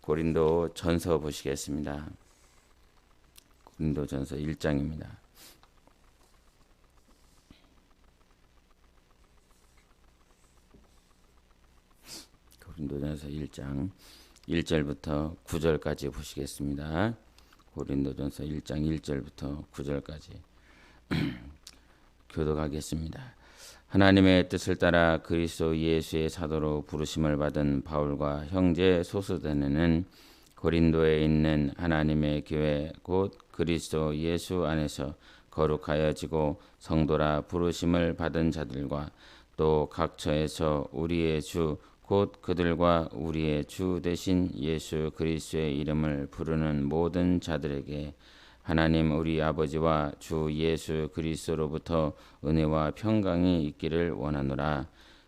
고린도 전서 보시겠습니다. 고린도 전서 1장입니다. 고린도 전서 1장 1절부터 9절까지 보시겠습니다. 고린도 전서 1장 1절부터 9절까지 교독하겠습니다. 하나님의 뜻을 따라 그리스도 예수의 사도로 부르심을 받은 바울과 형제 소스데네는 고린도에 있는 하나님의 교회 곧 그리스도 예수 안에서 거룩하여지고 성도라 부르심을 받은 자들과 또 각처에서 우리의 주 곧 그들과 우리의 주 되신 예수 그리스도의 이름을 부르는 모든 자들에게 하나님 우리 아버지와 주 예수 그리스도로부터 은혜와 평강이 있기를 원하노라.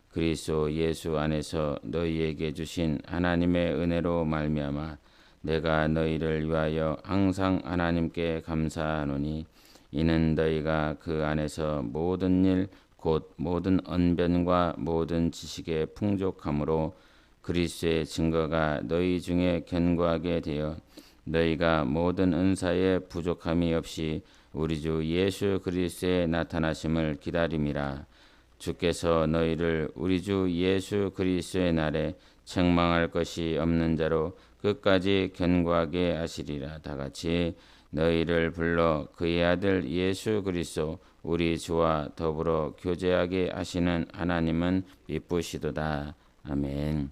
그리스도 예수 안에서 너희에게 주신 하나님의 은혜로 말미암아 내가 너희를 위하여 항상 하나님께 감사하노니 이는 너희가 그 안에서 모든 일 곧 모든 언변과 모든 지식의 풍족함으로 그리스도의 증거가 너희 중에 견고하게 되어 너희가 모든 은사에 부족함이 없이 우리 주 예수 그리스도의 나타나심을 기다림이라. 주께서 너희를 우리 주 예수 그리스도의 날에 책망할 것이 없는 자로 끝까지 견고하게 하시리라. 다같이 너희를 불러 그의 아들 예수 그리스도 우리 주와 더불어 교제하게 하시는 하나님은 미쁘시도다. 아멘.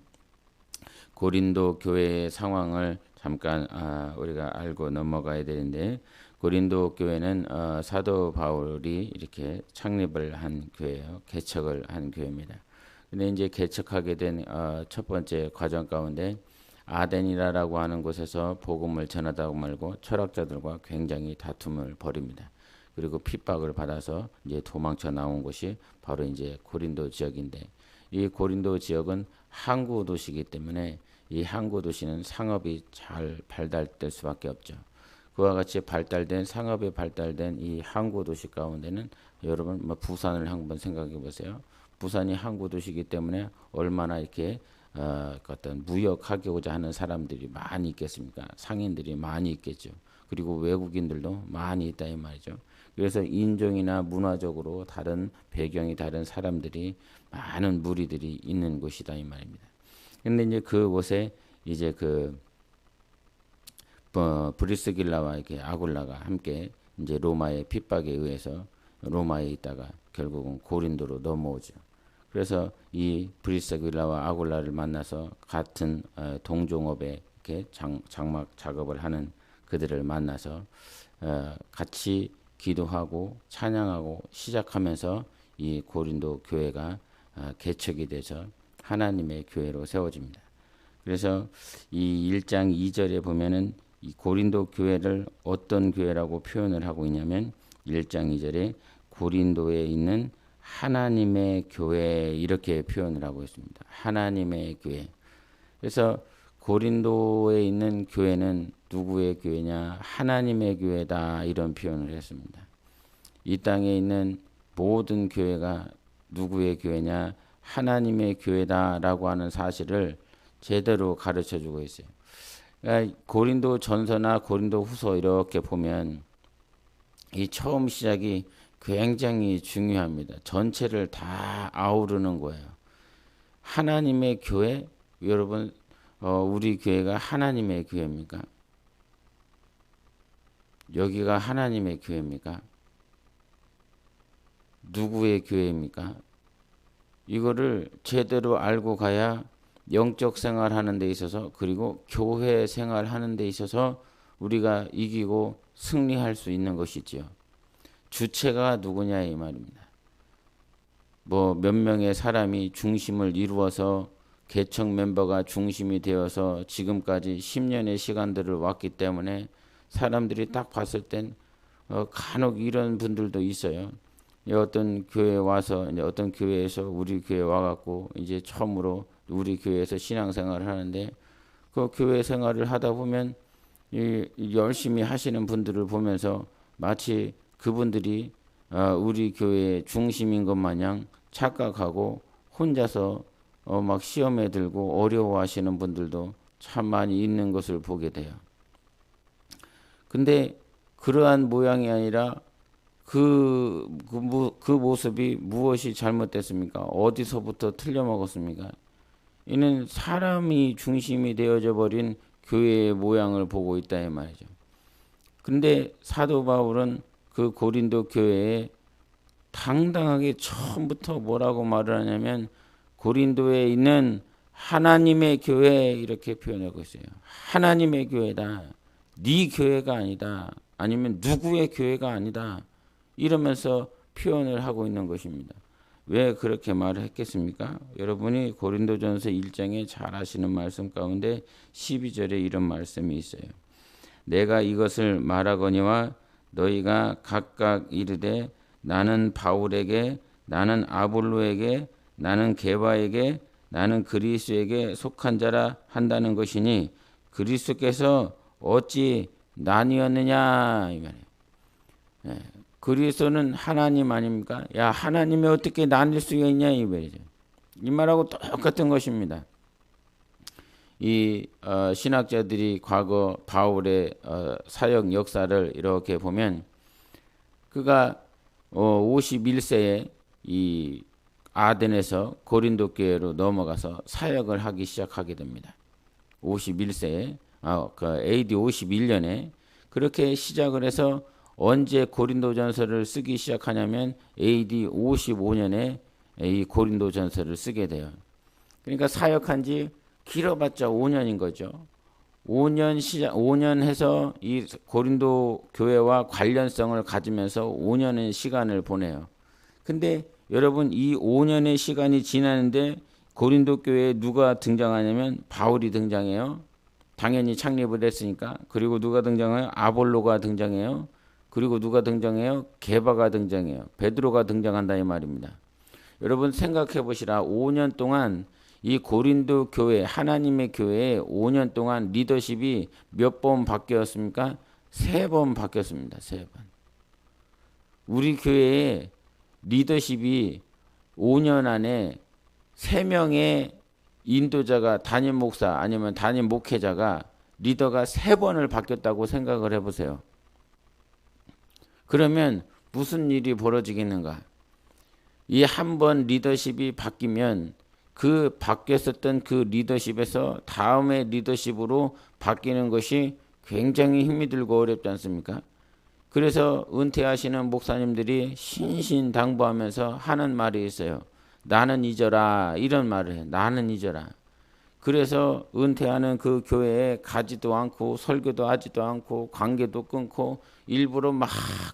고린도 교회의 상황을 잠깐 우리가 알고 넘어가야 되는데, 고린도 교회는 사도 바울이 이렇게 창립을 한 교회예요. 개척을 한 교회입니다. 근데 이제 개척하게 된 첫 번째 과정 가운데 아덴이라고 하는 곳에서 복음을 전하다고 말고 철학자들과 굉장히 다툼을 벌입니다. 그리고 핍박을 받아서 이제 도망쳐 나온 곳이 바로 이제 고린도 지역인데, 이 고린도 지역은 항구 도시이기 때문에 이 항구 도시는 상업이 잘 발달될 수밖에 없죠. 그와 같이 발달된 상업이 발달된 이 항구 도시 가운데는 여러분 부산을 한번 생각해 보세요. 부산이 항구 도시이기 때문에 얼마나 이렇게 어떤 무역하고자 하는 사람들이 많이 있겠습니까? 상인들이 많이 있겠죠. 그리고 외국인들도 많이 있다 이 말이죠. 그래서 인종이나 문화적으로 다른 배경이 다른 사람들이 많은 무리들이 있는 곳이다 이 말입니다. 근데 이제 그곳에 이제 브리스길라와 이렇게 아굴라가 함께 이제 로마의 핍박에 의해서 로마에 있다가 결국은 고린도로 넘어오죠. 그래서 이 브리스길라와 아굴라를 만나서 같은 동종업에 이렇게 장막 작업을 하는 그들을 만나서 같이 기도하고 찬양하고 시작하면서 이 고린도 교회가 개척이 돼서 하나님의 교회로 세워집니다. 그래서 이 1장 2절에 보면은 이 고린도 교회를 어떤 교회라고 표현을 하고 있냐면 1장 2절에 고린도에 있는 하나님의 교회 이렇게 표현을 하고 있습니다. 하나님의 교회. 그래서 고린도에 있는 교회는 누구의 교회냐? 하나님의 교회다 이런 표현을 했습니다. 이 땅에 있는 모든 교회가 누구의 교회냐? 하나님의 교회다라고 하는 사실을 제대로 가르쳐주고 있어요. 그러니까 고린도 전서나 고린도 후서 이렇게 보면 이 처음 시작이 굉장히 중요합니다. 전체를 다 아우르는 거예요. 하나님의 교회, 여러분 우리 교회가 하나님의 교회입니까? 여기가 하나님의 교회입니까? 누구의 교회입니까? 이거를 제대로 알고 가야 영적 생활하는 데 있어서 그리고 교회 생활하는 데 있어서 우리가 이기고 승리할 수 있는 것이지요. 주체가 누구냐 이 말입니다. 몇 명의 사람이 중심을 이루어서 개척 멤버가 중심이 되어서 지금까지 10년의 시간들을 왔기 때문에 사람들이 딱 봤을 땐 간혹 이런 분들도 있어요. 어떤 교회에 와서 이제 어떤 교회에서 우리 교회 와갖고 이제 처음으로 우리 교회에서 신앙생활을 하는데 그 교회 생활을 하다 보면 열심히 하시는 분들을 보면서 마치 그분들이 우리 교회의 중심인 것 마냥 착각하고 혼자서 막 시험에 들고 어려워하시는 분들도 참 많이 있는 것을 보게 돼요. 근데 그러한 모양이 아니라 그 모습이 무엇이 잘못됐습니까? 어디서부터 틀려먹었습니까? 이는 사람이 중심이 되어져 버린 교회의 모양을 보고 있다 이 말이죠. 근데 사도 바울은 그 고린도 교회에 당당하게 처음부터 뭐라고 말을 하냐면 고린도에 있는 하나님의 교회 이렇게 표현하고 있어요. 하나님의 교회다. 네 교회가 아니다. 아니면 누구의 교회가 아니다. 이러면서 표현을 하고 있는 것입니다. 왜 그렇게 말을 했겠습니까? 여러분이 고린도전서 1장에 잘 아시는 말씀 가운데 12절에 이런 말씀이 있어요. 내가 이것을 말하거니와 너희가 각각 이르되 나는 바울에게, 나는 아볼로에게, 나는 게바에게, 나는 그리스에게 속한 자라 한다는 것이니 그리스께서 어찌 나뉘었느냐 이 말이에요. 그리스도는 하나님 아닙니까? 야, 하나님이 어떻게 나뉠 수가 있냐 이 말이죠. 이 말하고 똑같은 것입니다. 이 신학자들이 과거 바울의 사역 역사를 이렇게 보면 그가 51세에 이 아덴에서 고린도 교회로 넘어가서 사역을 하기 시작하게 됩니다. 51세에 AD 51년에 그렇게 시작을 해서 언제 고린도전서를 쓰기 시작하냐면 AD 55년에 이 고린도전서를 쓰게 돼요. 그러니까 사역한 지 길어봤자 5년인 거죠. 5년 해서 이 고린도 교회와 관련성을 가지면서 5년의 시간을 보내요. 근데 여러분 이 5년의 시간이 지나는데 고린도 교회에 누가 등장하냐면 바울이 등장해요. 당연히 창립을 했으니까. 그리고 누가 등장해요? 아볼로가 등장해요. 그리고 누가 등장해요? 게바가 등장해요. 베드로가 등장한다 이 말입니다. 여러분 생각해 보시라. 5년 동안 이 고린도 교회, 하나님의 교회에 5년 동안 리더십이 몇 번 바뀌었습니까? 3번 바뀌었습니다. 3번. 우리 교회에 리더십이 5년 안에 3명의 인도자가 담임 목사 아니면 담임 목회자가 리더가 3번을 바뀌었다고 생각을 해보세요. 그러면 무슨 일이 벌어지겠는가? 이 한 번 리더십이 바뀌면 그 바뀌었었던 그 리더십에서 다음의 리더십으로 바뀌는 것이 굉장히 힘이 들고 어렵지 않습니까? 그래서 은퇴하시는 목사님들이 신신당부하면서 하는 말이 있어요. 나는 잊어라 이런 말을 해요. 나는 잊어라. 그래서 은퇴하는 그 교회에 가지도 않고 설교도 하지도 않고 관계도 끊고 일부러 막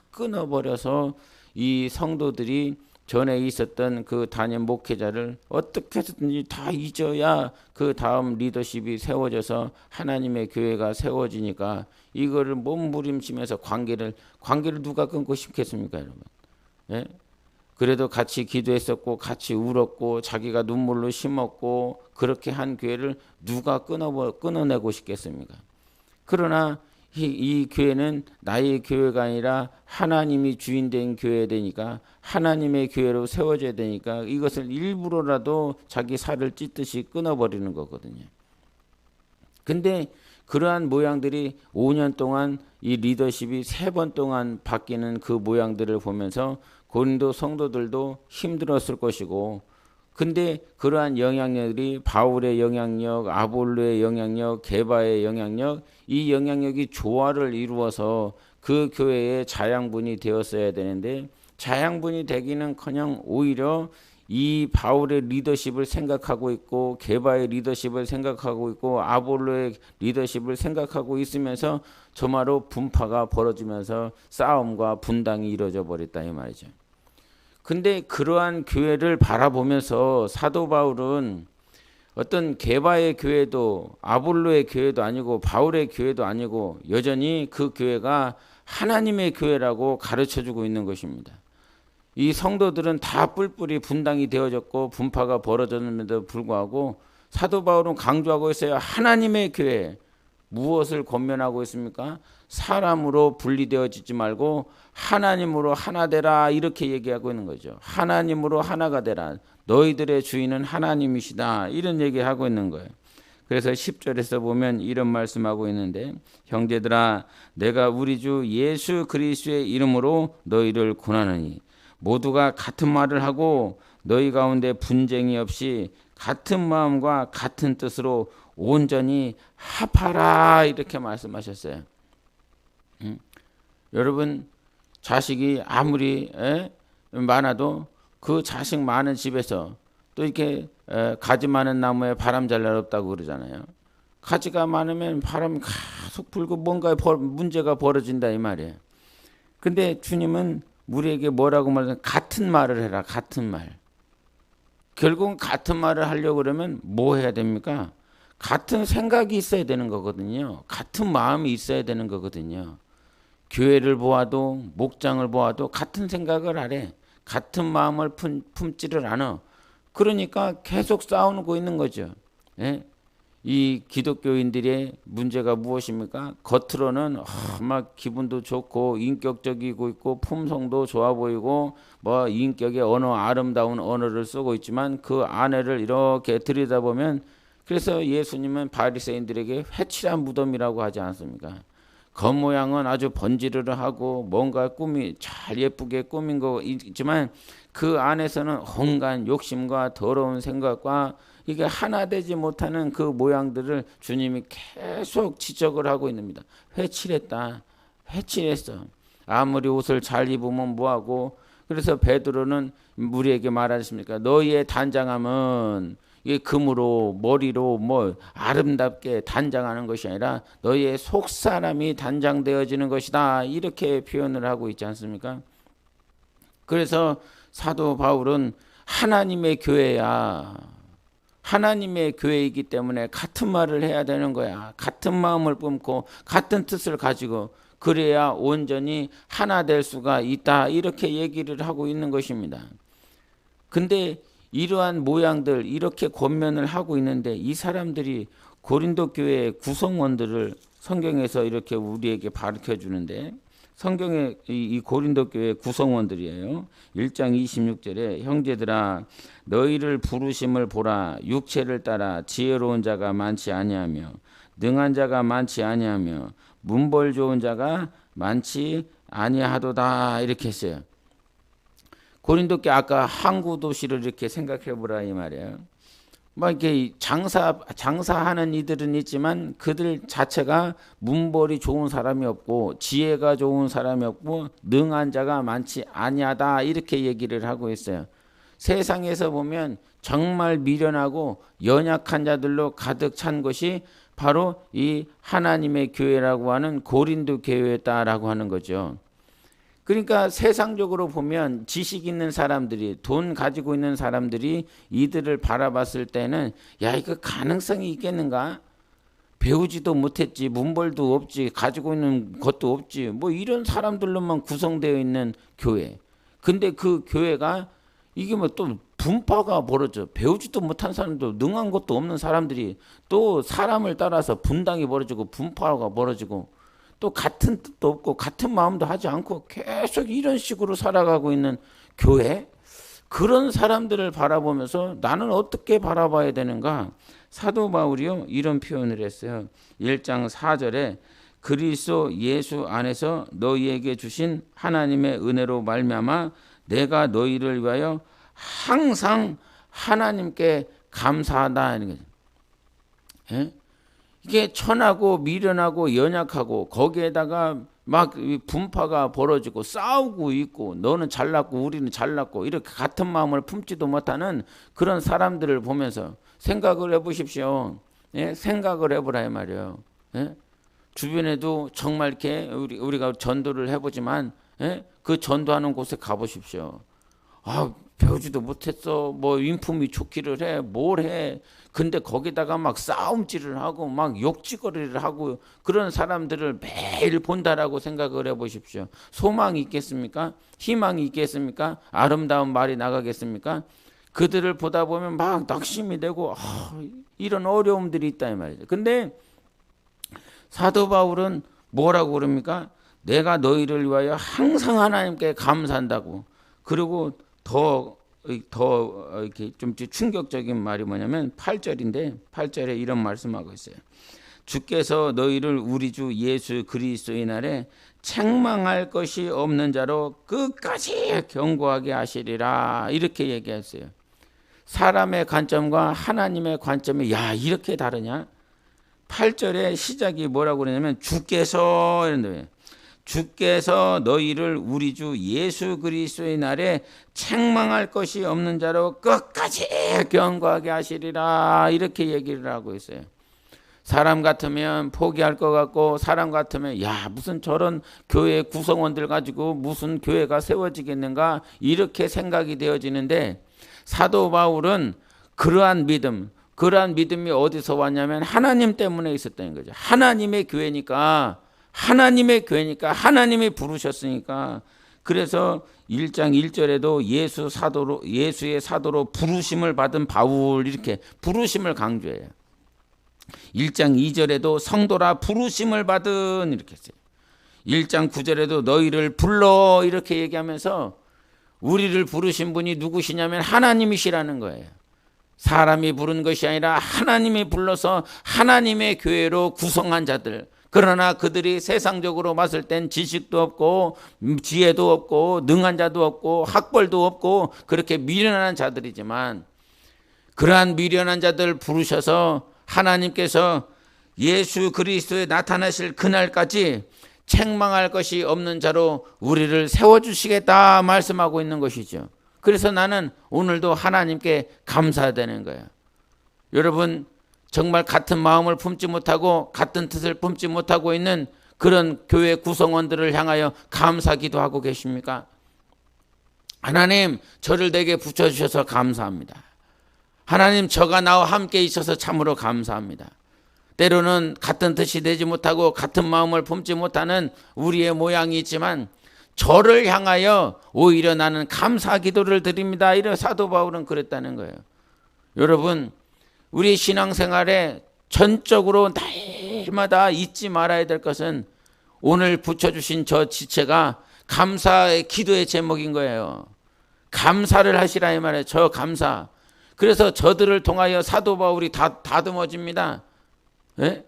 끊어버려서 이 성도들이 전에 있었던 그 담임 목회자를 어떻게 해서든지 다 잊어야 그 다음 리더십이 세워져서 하나님의 교회가 세워지니까 이거를 몸부림치면서 관계를 누가 끊고 싶겠습니까 여러분? 예? 그래도 같이 기도했었고 같이 울었고 자기가 눈물로 심었고 그렇게 한 교회를 누가 끊어내고 싶겠습니까? 그러나 이 교회는 나의 교회가 아니라 하나님이 주인된 교회가 되니까 하나님의 교회로 세워져야 되니까 이것을 일부러라도 자기 살을 찢듯이 끊어버리는 거거든요. 근데 그러한 모양들이 5년 동안 이 리더십이 3번 동안 바뀌는 그 모양들을 보면서 고린도 성도들도 힘들었을 것이고 근데 그러한 영향력이 바울의 영향력, 아볼로의 영향력, 게바의 영향력 이 영향력이 조화를 이루어서 그 교회의 자양분이 되었어야 되는데 자양분이 되기는커녕 오히려 이 바울의 리더십을 생각하고 있고 게바의 리더십을 생각하고 있고 아볼로의 리더십을 생각하고 있으면서 저마로 분파가 벌어지면서 싸움과 분당이 이루어져 버렸다 이 말이죠. 근데 그러한 교회를 바라보면서 사도 바울은 어떤 게바의 교회도 아볼로의 교회도 아니고 바울의 교회도 아니고 여전히 그 교회가 하나님의 교회라고 가르쳐주고 있는 것입니다. 이 성도들은 다 뿔뿔이 분당이 되어졌고 분파가 벌어졌는데도 불구하고 사도 바울은 강조하고 있어요. 하나님의 교회. 무엇을 권면하고 있습니까? 사람으로 분리되어지지 말고 하나님으로 하나 되라 이렇게 얘기하고 있는 거죠. 하나님으로 하나가 되라. 너희들의 주인은 하나님이시다. 이런 얘기하고 있는 거예요. 그래서 10절에서 보면 이런 말씀하고 있는데, 형제들아 내가 우리 주 예수 그리스도의 이름으로 너희를 권하노니 모두가 같은 말을 하고 너희 가운데 분쟁이 없이 같은 마음과 같은 뜻으로 온전히 합하라, 이렇게 말씀하셨어요. 여러분, 자식이 아무리 많아도 그 자식 많은 집에서 또 이렇게 가지 많은 나무에 바람 잘 날 없다고 그러잖아요. 가지가 많으면 바람이 계속 불고 뭔가 문제가 벌어진다 이 말이에요. 근데 주님은 우리에게 뭐라고 말하는, 같은 말을 해라, 같은 말. 결국은 같은 말을 하려고 그러면 뭐 해야 됩니까? 같은 생각이 있어야 되는 거거든요. 같은 마음이 있어야 되는 거거든요. 교회를 보아도 목장을 보아도 같은 생각을 하래. 같은 마음을 품지를 않아. 그러니까 계속 싸우고 있는 거죠. 예? 이 기독교인들의 문제가 무엇입니까? 겉으로는 막 기분도 좋고 인격적이고 있고 품성도 좋아 보이고 뭐 인격의 언어, 아름다운 언어를 쓰고 있지만 그 안에를 이렇게 들여다보면, 그래서 예수님은 바리새인들에게 회칠한 무덤이라고 하지 않습니까? 겉모양은 아주 번지르르하고 뭔가 꿈이 잘 예쁘게 꾸민 거 있지만 그 안에서는 온갖 욕심과 더러운 생각과 이게 하나 되지 못하는 그 모양들을 주님이 계속 지적을 하고 있습니다. 회칠했다. 회칠했어. 아무리 옷을 잘 입으면 뭐하고. 그래서 베드로는 우리에게 말하십니까? 너희의 단장함은 이게 금으로 머리로 뭐 아름답게 단장하는 것이 아니라 너희의 속사람이 단장되어지는 것이다, 이렇게 표현을 하고 있지 않습니까? 그래서 사도 바울은 하나님의 교회야. 하나님의 교회이기 때문에 같은 말을 해야 되는 거야. 같은 마음을 품고 같은 뜻을 가지고, 그래야 온전히 하나 될 수가 있다, 이렇게 얘기를 하고 있는 것입니다. 근데 이러한 모양들 이렇게 권면을 하고 있는데 이 사람들이 고린도 교회의 구성원들을 성경에서 이렇게 우리에게 가르쳐 주는데, 성경의 이 고린도 교회 구성원들이에요. 1장 26절에 형제들아 너희를 부르심을 보라. 육체를 따라 지혜로운 자가 많지 아니하며 능한 자가 많지 아니하며 문벌 좋은 자가 많지 아니하도다, 이렇게 했어요. 고린도 교회 아까 항구 도시를 이렇게 생각해 보라 이 말이에요. 막 이렇게 장사하는 이들은 있지만 그들 자체가 문벌이 좋은 사람이 없고 지혜가 좋은 사람이 없고 능한 자가 많지 아니하다, 이렇게 얘기를 하고 있어요. 세상에서 보면 정말 미련하고 연약한 자들로 가득 찬 것이 바로 이 하나님의 교회라고 하는 고린도 교회다라고 하는 거죠. 그러니까 세상적으로 보면 지식 있는 사람들이, 돈 가지고 있는 사람들이 이들을 바라봤을 때는 야, 이거 가능성이 있겠는가? 배우지도 못했지, 문벌도 없지, 가지고 있는 것도 없지, 뭐 이런 사람들로만 구성되어 있는 교회. 근데 그 교회가 이게 뭐 또 분파가 벌어져. 배우지도 못한 사람도, 능한 것도 없는 사람들이 또 사람을 따라서 분당이 벌어지고 분파가 벌어지고, 또 같은 뜻도 없고 같은 마음도 하지 않고 계속 이런 식으로 살아가고 있는 교회, 그런 사람들을 바라보면서 나는 어떻게 바라봐야 되는가? 사도 바울이요 이런 표현을 했어요. 1장 4절에 그리스도 예수 안에서 너희에게 주신 하나님의 은혜로 말미암아 내가 너희를 위하여 항상 하나님께 감사하다, 이런 거죠. 예? 이게 천하고 미련하고 연약하고 거기에다가 막 분파가 벌어지고 싸우고 있고 너는 잘났고 우리는 잘났고 이렇게 같은 마음을 품지도 못하는 그런 사람들을 보면서 생각을 해보십시오. 예? 생각을 해보라 이 말이에요. 예? 주변에도 정말 이렇게 우리가 전도를 해보지만 예? 그 전도하는 곳에 가보십시오. 배우지도 못했어. 뭐 인품이 좋기를 해. 뭘 해. 근데 거기다가 막 싸움질을 하고 막 욕지거리를 하고 그런 사람들을 매일 본다라고 생각을 해보십시오. 소망이 있겠습니까? 희망이 있겠습니까? 아름다운 말이 나가겠습니까? 그들을 보다 보면 막 낙심이 되고 이런 어려움들이 있다 이 말이죠. 근데 사도 바울은 뭐라고 그럽니까? 내가 너희를 위하여 항상 하나님께 감사한다고. 그리고 더 더 이렇게 좀 충격적인 말이 뭐냐면 8절인데 8절에 이런 말씀하고 있어요. 주께서 너희를 우리 주 예수 그리스도의 날에 책망할 것이 없는 자로 끝까지 경고하게 하시리라. 이렇게 얘기했어요. 사람의 관점과 하나님의 관점이 이렇게 다르냐? 8절의 시작이 뭐라고 그러냐면 주께서 이런데 주께서 너희를 우리 주 예수 그리스도의 날에 책망할 것이 없는 자로 끝까지 경고하게 하시리라. 이렇게 얘기를 하고 있어요. 사람 같으면 포기할 것 같고, 사람 같으면 무슨 저런 교회 구성원들 가지고 무슨 교회가 세워지겠는가 이렇게 생각이 되어지는데, 사도 바울은 그러한 믿음이 어디서 왔냐면 하나님 때문에 있었다는 거죠. 하나님의 교회니까 하나님이 부르셨으니까. 그래서 1장 1절에도 예수의 사도로 부르심을 받은 바울, 이렇게 부르심을 강조해요. 1장 2절에도 성도라 부르심을 받은, 이렇게 했어요. 1장 9절에도 너희를 불러, 이렇게 얘기하면서 우리를 부르신 분이 누구시냐면 하나님이시라는 거예요. 사람이 부른 것이 아니라 하나님이 불러서 하나님의 교회로 구성한 자들. 그러나 그들이 세상적으로 봤을 땐 지식도 없고 지혜도 없고 능한 자도 없고 학벌도 없고 그렇게 미련한 자들이지만, 그러한 미련한 자들 부르셔서 하나님께서 예수 그리스도에 나타나실 그날까지 책망할 것이 없는 자로 우리를 세워주시겠다 말씀하고 있는 것이죠. 그래서 나는 오늘도 하나님께 감사되는 거예요. 여러분, 정말 같은 마음을 품지 못하고 같은 뜻을 품지 못하고 있는 그런 교회 구성원들을 향하여 감사 기도하고 계십니까? 하나님, 저를 내게 붙여주셔서 감사합니다. 하나님, 저가 나와 함께 있어서 참으로 감사합니다. 때로는 같은 뜻이 되지 못하고 같은 마음을 품지 못하는 우리의 모양이 있지만 저를 향하여 오히려 나는 감사 기도를 드립니다. 이런 사도 바울은 그랬다는 거예요. 여러분, 우리 신앙생활에 전적으로 날마다 잊지 말아야 될 것은 오늘 붙여주신 저 지체가 감사의 기도의 제목인 거예요. 감사를 하시라 이 말이에요. 저 감사. 그래서 저들을 통하여 사도 바울이 다듬어집니다. 예?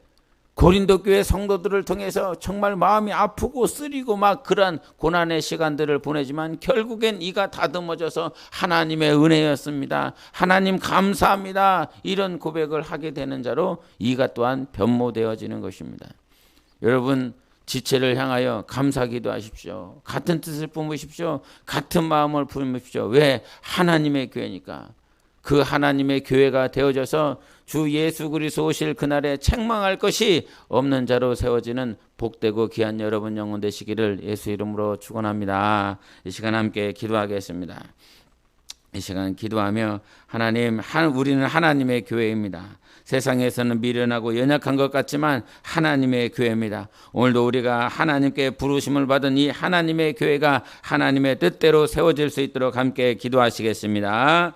고린도 교회 성도들을 통해서 정말 마음이 아프고 쓰리고 막 그런 고난의 시간들을 보내지만 결국엔 이가 다듬어져서 하나님의 은혜였습니다. 하나님 감사합니다. 이런 고백을 하게 되는 자로 이가 또한 변모되어지는 것입니다. 여러분, 지체를 향하여 감사기도 하십시오. 같은 뜻을 품으십시오. 같은 마음을 품으십시오. 왜? 하나님의 교회니까. 그 하나님의 교회가 되어져서 주 예수 그리스도 오실 그날에 책망할 것이 없는 자로 세워지는 복되고 귀한 여러분 영혼 되시기를 예수 이름으로 축원합니다. 이 시간 함께 기도하겠습니다. 이 시간 기도하며 하나님, 우리는 하나님의 교회입니다. 세상에서는 미련하고 연약한 것 같지만 하나님의 교회입니다. 오늘도 우리가 하나님께 부르심을 받은 이 하나님의 교회가 하나님의 뜻대로 세워질 수 있도록 함께 기도하시겠습니다.